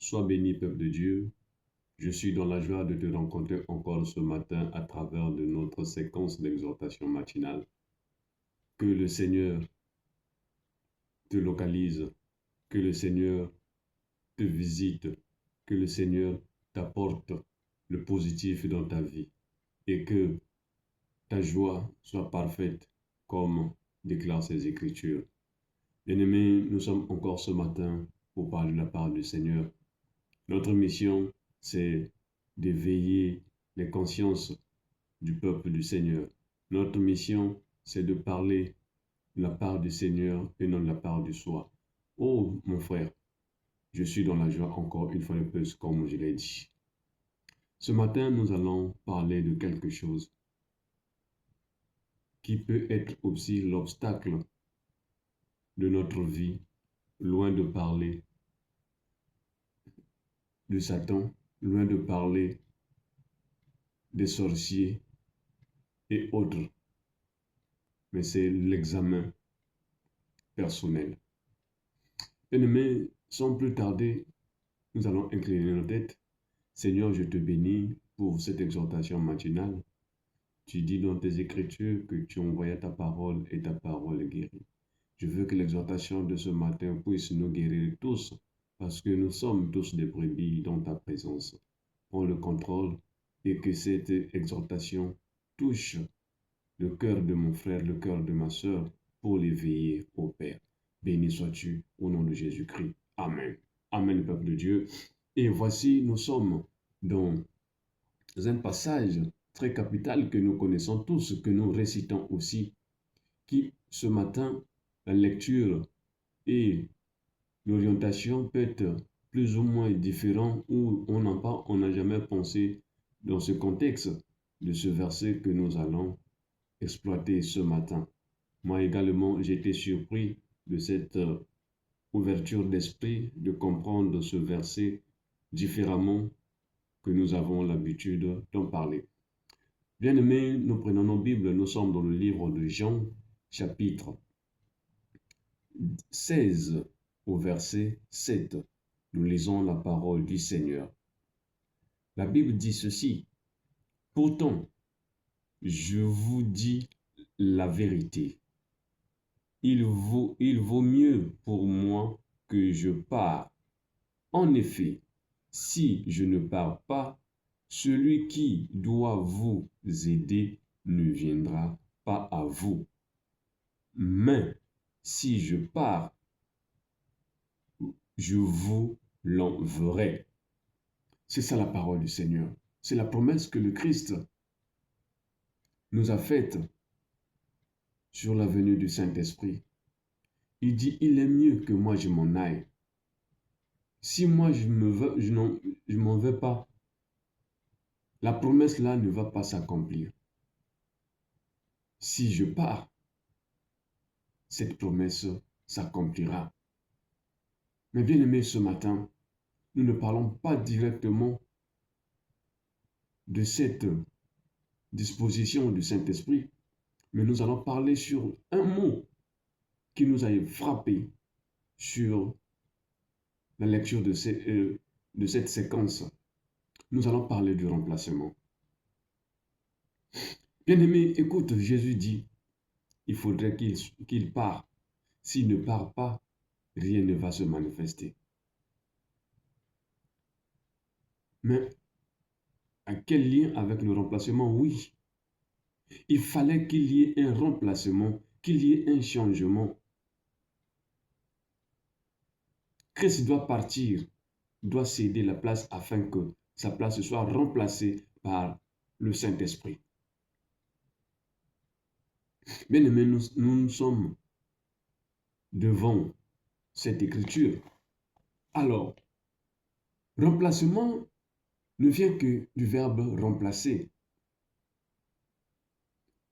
Sois béni, peuple de Dieu. Je suis dans la joie de te rencontrer encore ce matin à travers de notre séquence d'exhortation matinale. Que le Seigneur te localise, que le Seigneur te visite, que le Seigneur t'apporte le positif dans ta vie et que ta joie soit parfaite comme déclarent ces Écritures. Bien-aimés, nous sommes encore ce matin pour parler de la part du Seigneur. Notre mission, c'est d'éveiller les consciences du peuple du Seigneur. Notre mission, c'est de parler de la part du Seigneur et non de la part du soi. Oh, mon frère, je suis dans la joie encore une fois de plus, comme je l'ai dit. Ce matin, nous allons parler de quelque chose qui peut être aussi l'obstacle de notre vie, loin de parler de Satan, loin de parler des sorciers et autres, mais c'est l'examen personnel. Bien-aimés, sans plus tarder, nous allons incliner nos têtes. Seigneur, je te bénis pour cette exhortation matinale. Tu dis dans tes Écritures que tu envoyais ta parole et ta parole guérit. Je veux que l'exhortation de ce matin puisse nous guérir tous, parce que nous sommes tous des brebis dans ta présence. Prends le contrôle et que cette exhortation touche le cœur de mon frère, le cœur de ma sœur, pour l'éveiller au Père. Béni sois-tu au nom de Jésus-Christ. Amen. Amen, peuple de Dieu. Et voici, nous sommes dans un passage très capital que nous connaissons tous, que nous récitons aussi, qui, ce matin, la lecture et l'orientation peut être plus ou moins différent ou on n'a jamais pensé dans ce contexte de ce verset que nous allons exploiter ce matin. Moi également, j'ai été surpris de cette ouverture d'esprit, de comprendre ce verset différemment que nous avons l'habitude d'en parler. Bien-aimés, nous prenons nos Bibles, nous sommes dans le livre de Jean, chapitre 16, au verset 7. Nous lisons la parole du Seigneur. La Bible dit ceci. Pourtant, je vous dis la vérité. Il vaut mieux pour moi que je parte. En effet, si je ne pars pas, celui qui doit vous aider ne viendra pas à vous. Mais si je pars, je vous l'enverrai. C'est ça la parole du Seigneur. C'est la promesse que le Christ nous a faite sur la venue du Saint-Esprit. Il dit, il est mieux que moi je m'en aille. Si moi je m'en vais pas, la promesse là ne va pas s'accomplir. Si je pars, cette promesse s'accomplira. Mais bien aimé, ce matin, nous ne parlons pas directement de cette disposition du Saint-Esprit, mais nous allons parler sur un mot qui nous a frappé sur la lecture de cette séquence. Nous allons parler du remplacement. Bien-aimé, écoute, Jésus dit, il faudrait qu'il parte. S'il ne part pas, rien ne va se manifester. Mais à quel lien avec le remplacement? Oui, il fallait qu'il y ait un remplacement, qu'il y ait un changement. Christ doit partir, doit céder la place afin que sa place soit remplacée par le Saint-Esprit. Bien-aimés, nous sommes devant cette écriture. Alors, remplacement ne vient que du verbe remplacer.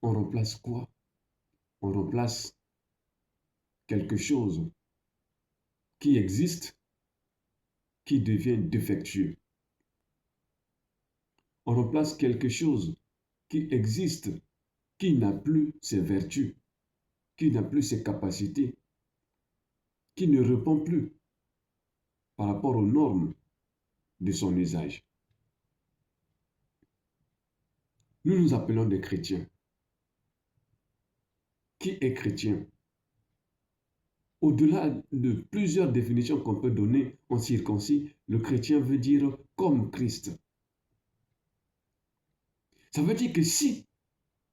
On remplace quoi? On remplace quelque chose qui existe, qui devient défectueux. On remplace quelque chose qui existe, qui n'a plus ses vertus, qui n'a plus ses capacités, qui ne répond plus par rapport aux normes de son usage. Nous nous appelons des chrétiens. Qui est chrétien? Au-delà de plusieurs définitions qu'on peut donner en circoncis, le chrétien veut dire comme Christ. Ça veut dire que si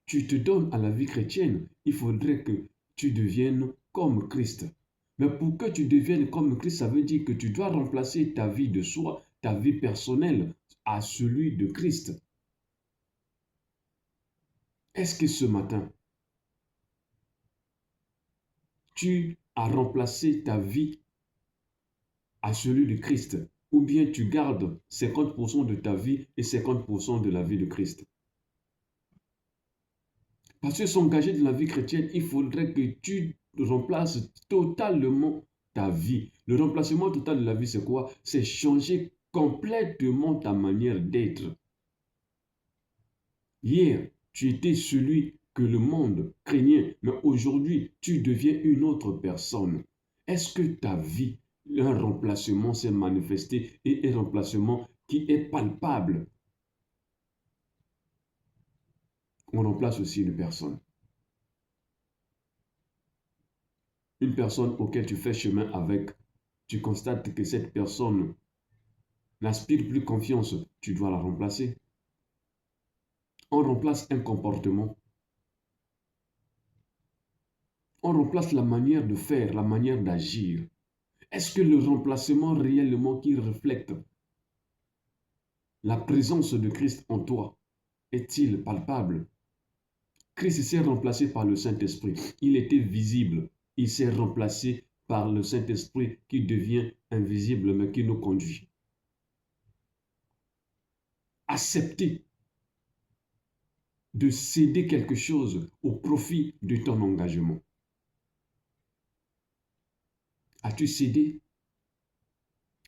tu te donnes à la vie chrétienne, il faudrait que tu deviennes comme Christ. Mais pour que tu deviennes comme Christ, ça veut dire que tu dois remplacer ta vie de soi, ta vie personnelle, à celui de Christ. Est-ce que ce matin, tu as remplacé ta vie à celui de Christ, ou bien tu gardes 50% de ta vie et 50% de la vie de Christ? Parce que s'engager dans la vie chrétienne, il faudrait que tu remplaces totalement ta vie. Le remplacement total de la vie, c'est quoi? C'est changer complètement ta manière d'être. Hier, tu étais celui que le monde craignait, mais aujourd'hui, tu deviens une autre personne. Est-ce que ta vie, un remplacement s'est manifesté et un remplacement qui est palpable? On remplace aussi une personne. Une personne auquel tu fais chemin avec, tu constates que cette personne n'inspire plus confiance, tu dois la remplacer. On remplace un comportement. On remplace la manière de faire, la manière d'agir. Est-ce que le remplacement réellement qui reflète la présence de Christ en toi est-il palpable? Christ s'est remplacé par le Saint-Esprit. Il était visible. Il s'est remplacé par le Saint-Esprit qui devient invisible mais qui nous conduit. Accepter de céder quelque chose au profit de ton engagement. As-tu cédé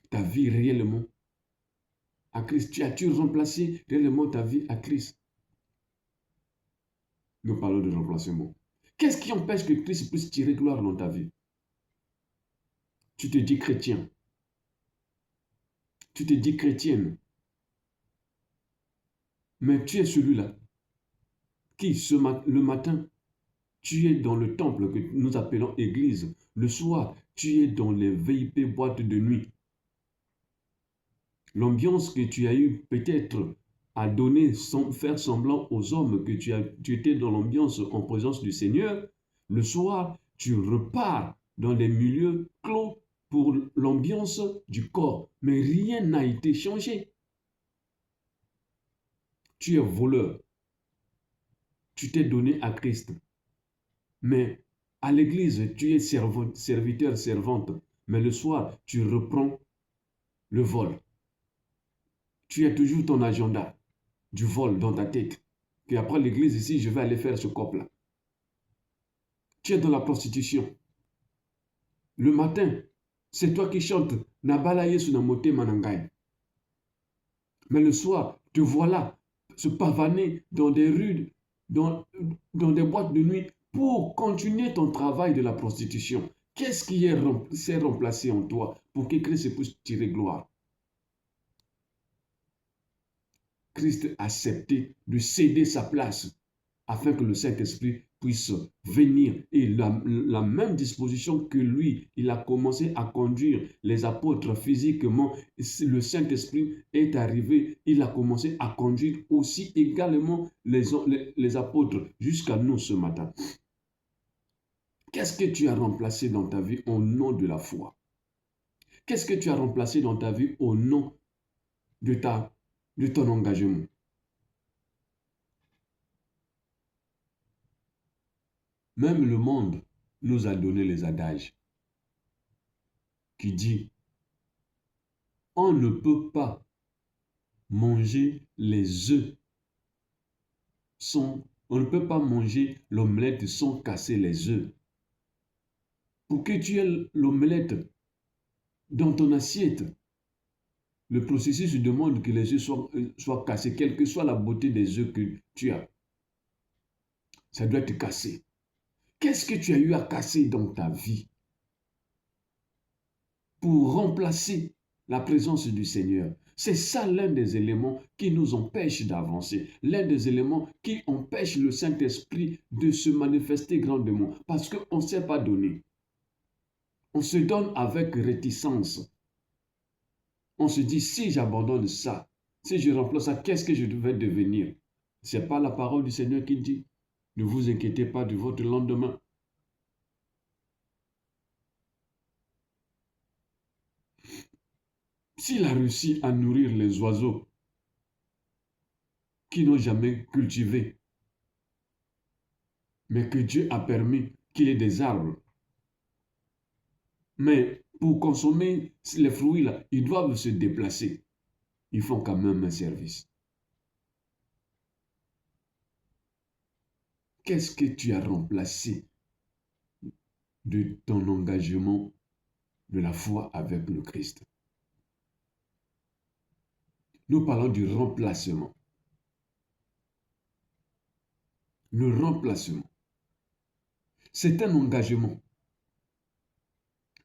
ta vie réellement à Christ? As-tu remplacé réellement ta vie à Christ? Nous parlons de remplacement. Qu'est-ce qui empêche que Christ puisse tirer gloire dans ta vie? Tu te dis chrétien. Tu te dis chrétienne. Mais tu es celui-là qui, le matin, tu es dans le temple que nous appelons église. Le soir, tu es dans les VIP boîtes de nuit. L'ambiance que tu as eue peut-être a donné sans faire semblant aux hommes que tu étais dans l'ambiance en présence du Seigneur. Le soir, tu repars dans les milieux clos pour l'ambiance du corps. Mais rien n'a été changé. Tu es voleur. Tu t'es donné à Christ. Mais à l'église, tu es serviteur, servante. Mais le soir, tu reprends le vol. Tu as toujours ton agenda du vol dans ta tête. Et après l'église ici, je vais aller faire ce cop-là. Tu es dans la prostitution. Le matin, c'est toi qui chantes Nabala Yesu Namote Manangai. Mais le soir, te voilà se pavaner dans des rues, dans des boîtes de nuit pour continuer ton travail de la prostitution. Qu'est-ce qui s'est remplacé en toi pour que Christ puisse tirer gloire? Christ a accepté de céder sa place afin que le Saint-Esprit puisse venir. Et la même disposition que lui, il a commencé à conduire les apôtres physiquement, le Saint-Esprit est arrivé, il a commencé à conduire aussi également les apôtres jusqu'à nous ce matin. Qu'est-ce que tu as remplacé dans ta vie au nom de la foi? Qu'est-ce que tu as remplacé dans ta vie au nom de ton engagement? Même le monde nous a donné les adages qui dit on ne peut pas manger les œufs on ne peut pas manger l'omelette sans casser les œufs. Pour que tu aies l'omelette dans ton assiette, le processus demande que les œufs soient cassés, quelle que soit la beauté des œufs que tu as. Ça doit être cassé. Qu'est-ce que tu as eu à casser dans ta vie pour remplacer la présence du Seigneur. C'est ça l'un des éléments qui nous empêche d'avancer, l'un des éléments qui empêche le Saint-Esprit de se manifester grandement, parce qu'on ne s'est pas donné. On se donne avec réticence. On se dit, si j'abandonne ça, si je remplace ça, qu'est-ce que je devais devenir? Ce n'est pas la parole du Seigneur qui dit, ne vous inquiétez pas de votre lendemain. S'il a réussi à nourrir les oiseaux qui n'ont jamais cultivé, mais que Dieu a permis qu'il y ait des arbres, mais pour consommer les fruits, là, ils doivent se déplacer. Ils font quand même un service. Qu'est-ce que tu as remplacé de ton engagement de la foi avec le Christ? Nous parlons du remplacement. Le remplacement. C'est un engagement.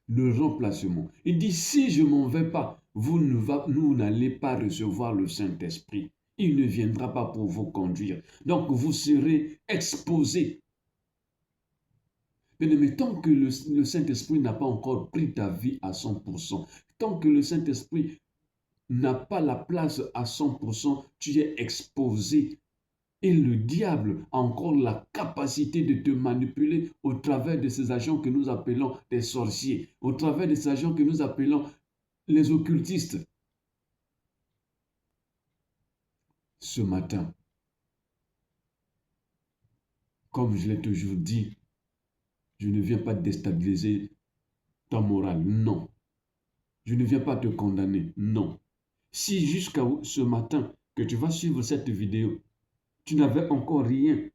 Le remplacement. Il dit, si je ne m'en vais pas, vous n'allez pas recevoir le Saint-Esprit. Il ne viendra pas pour vous conduire. Donc, vous serez exposés. Mais tant que le Saint-Esprit n'a pas encore pris ta vie à 100%, tant que le Saint-Esprit n'a pas la place à 100%, tu es exposé. Et le diable a encore la capacité de te manipuler au travers de ces agents que nous appelons des sorciers, au travers de ces agents que nous appelons les occultistes. Ce matin, comme je l'ai toujours dit, je ne viens pas déstabiliser ta morale, non. Je ne viens pas te condamner, non. Si jusqu'à ce matin que tu vas suivre cette vidéo, tu n'avais encore rien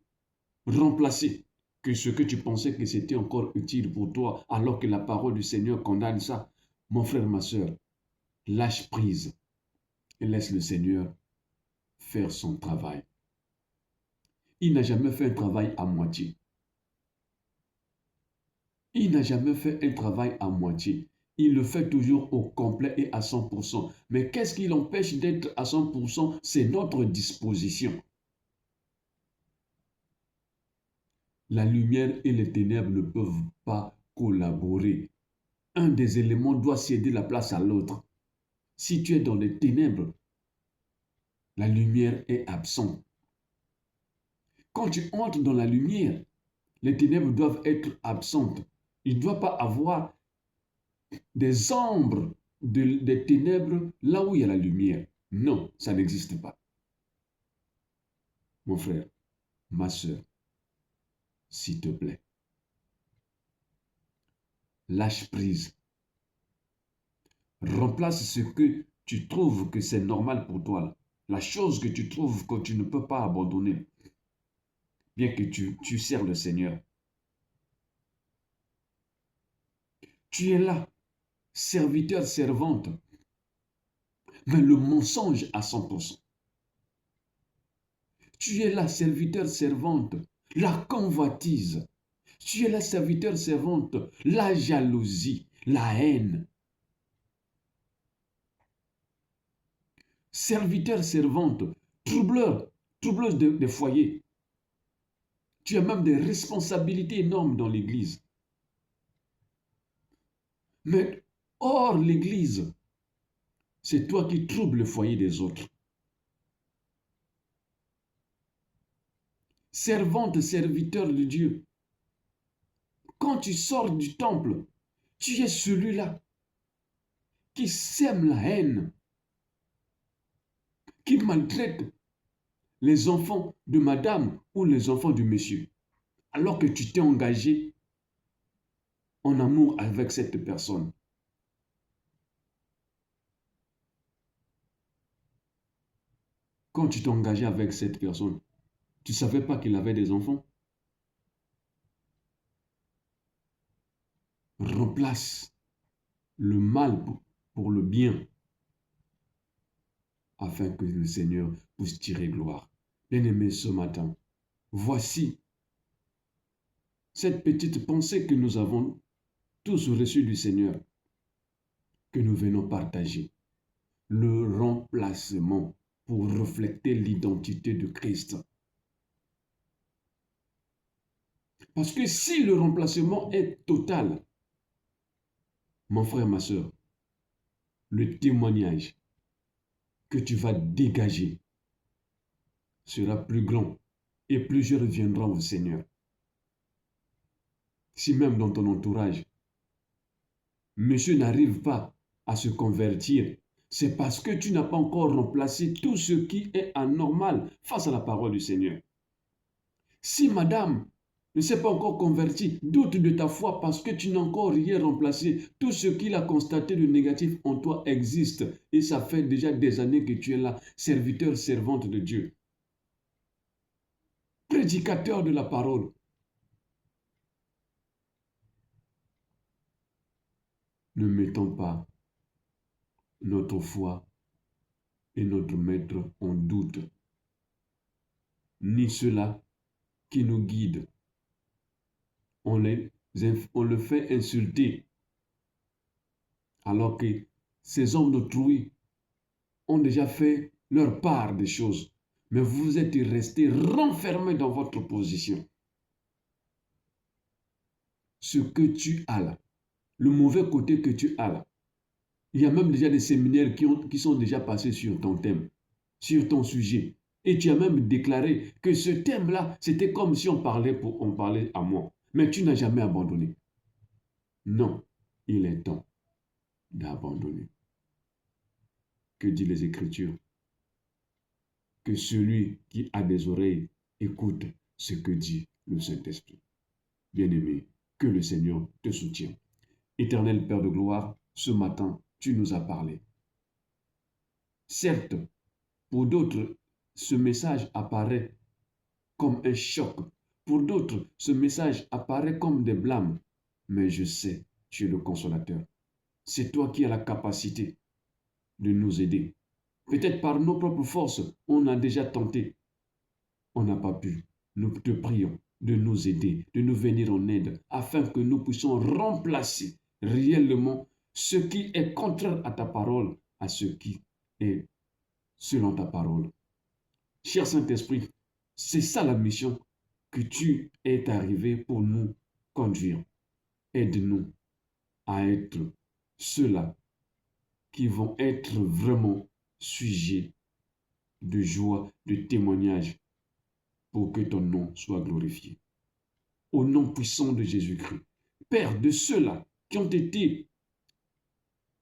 remplacé que ce que tu pensais que c'était encore utile pour toi, alors que la parole du Seigneur condamne ça, mon frère, ma soeur, lâche prise et laisse le Seigneur faire son travail. Il n'a jamais fait un travail à moitié. Il n'a jamais fait un travail à moitié. Il le fait toujours au complet et à 100%. Mais qu'est-ce qui l'empêche d'être à 100%? C'est notre disposition. La lumière et les ténèbres ne peuvent pas collaborer. Un des éléments doit céder la place à l'autre. Si tu es dans les ténèbres, la lumière est absente. Quand tu entres dans la lumière, les ténèbres doivent être absentes. Il ne doit pas avoir des ombres des ténèbres là où il y a la lumière. Non, ça n'existe pas. Mon frère, ma soeur, s'il te plaît, lâche prise. Remplace ce que tu trouves que c'est normal pour toi. La chose que tu trouves que tu ne peux pas abandonner. Bien que tu sers le Seigneur. Tu es là, serviteur, servante. Mais le mensonge à 100%. Tu es là, serviteur, servante. La convoitise. Tu es là, serviteur, servante. La jalousie, la haine. Serviteur, servante. Troubleuse des foyers. Tu as même des responsabilités énormes dans l'Église. Mais hors l'Église, c'est toi qui troubles le foyer des autres. Servante, serviteur de Dieu. Quand tu sors du temple, tu es celui-là qui sème la haine, qui maltraite les enfants de madame ou les enfants du monsieur, alors que tu t'es engagé en amour avec cette personne. Quand tu t'es engagé avec cette personne, tu ne savais pas qu'il avait des enfants? Remplace le mal pour le bien, afin que le Seigneur puisse tirer gloire. Bien-aimé, ce matin, voici cette petite pensée que nous avons tous reçue du Seigneur, que nous venons partager. le remplacement pour refléter l'identité de Christ. Parce que si le remplacement est total, mon frère, ma soeur, le témoignage que tu vas dégager sera plus grand et plusieurs viendront au Seigneur. Si même dans ton entourage, monsieur n'arrive pas à se convertir, c'est parce que tu n'as pas encore remplacé tout ce qui est anormal face à la parole du Seigneur. Si madame ne s'est pas encore convertie, doute de ta foi parce que tu n'as encore rien remplacé. Tout ce qu'il a constaté de négatif en toi existe et ça fait déjà des années que tu es là, serviteur, servante de Dieu. Prédicateur de la parole. Ne mettons pas notre foi et notre maître en doute, ni cela qui nous guide. On le fait insulter, alors que ces hommes d'autrui ont déjà fait leur part des choses. Mais vous êtes restés renfermés dans votre position. Ce que tu as là, le mauvais côté que tu as là, il y a même déjà des séminaires qui sont déjà passés sur ton thème, sur ton sujet. Et tu as même déclaré que ce thème-là, c'était comme si on parlait à moi. Mais tu n'as jamais abandonné. Non, il est temps d'abandonner. Que dit les Écritures? Que celui qui a des oreilles écoute ce que dit le Saint-Esprit. Bien-aimé, que le Seigneur te soutienne. Éternel Père de gloire, ce matin, tu nous as parlé. Certes, pour d'autres, ce message apparaît comme un choc. Pour d'autres, ce message apparaît comme des blâmes. Mais je sais, tu es le consolateur. C'est toi qui as la capacité de nous aider. Peut-être par nos propres forces, on a déjà tenté. On n'a pas pu. Nous te prions de nous aider, de nous venir en aide, afin que nous puissions remplacer réellement ce qui est contraire à ta parole, à ce qui est selon ta parole. Cher Saint-Esprit, c'est ça la mission que tu es arrivé pour nous conduire. Aide-nous à être ceux-là qui vont être vraiment sujets de joie, de témoignage, pour que ton nom soit glorifié. Au nom puissant de Jésus-Christ. Père, de ceux-là qui ont été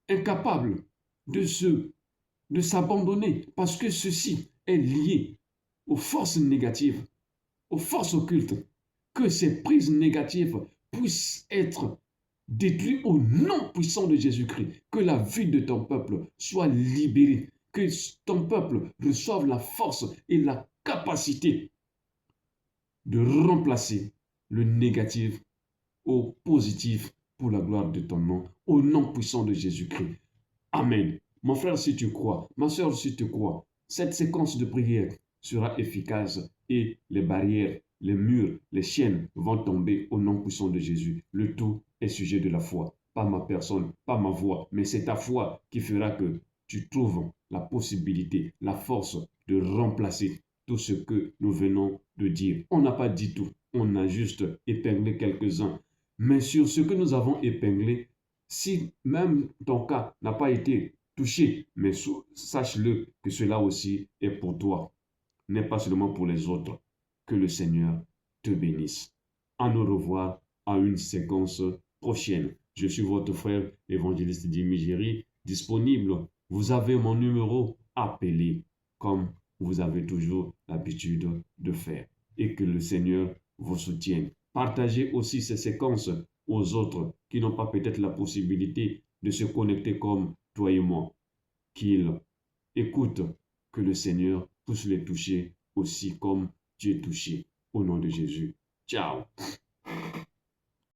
incapables de s'abandonner parce que ceci est lié aux forces négatives, aux forces occultes, que ces prises négatives puissent être détruites au nom puissant de Jésus-Christ, que la vie de ton peuple soit libérée, que ton peuple reçoive la force et la capacité de remplacer le négatif au positif pour la gloire de ton nom, au nom puissant de Jésus-Christ. Amen. Mon frère, si tu crois, ma soeur, si tu crois, cette séquence de prière sera efficace et les barrières, les murs, les chaînes vont tomber au nom puissant de Jésus. Le tout est sujet de la foi. Pas ma personne, pas ma voix, mais c'est ta foi qui fera que tu trouves la possibilité, la force de remplacer tout ce que nous venons de dire. On n'a pas dit tout, on a juste épinglé quelques-uns. Mais sur ce que nous avons épinglé, si même ton cas n'a pas été touché, mais sache-le que cela aussi est pour toi, n'est pas seulement pour les autres. Que le Seigneur te bénisse. À nous revoir à une séquence prochaine. Je suis votre frère évangéliste Jimmy Géry, disponible. Vous avez mon numéro, appelez comme vous avez toujours l'habitude de faire. Et que le Seigneur vous soutienne. Partagez aussi ces séquences aux autres qui n'ont pas peut-être la possibilité de se connecter comme toi et moi. Qu'ils écoutent, que le Seigneur puisse les toucher aussi comme tu es touché. Au nom de Jésus. Ciao.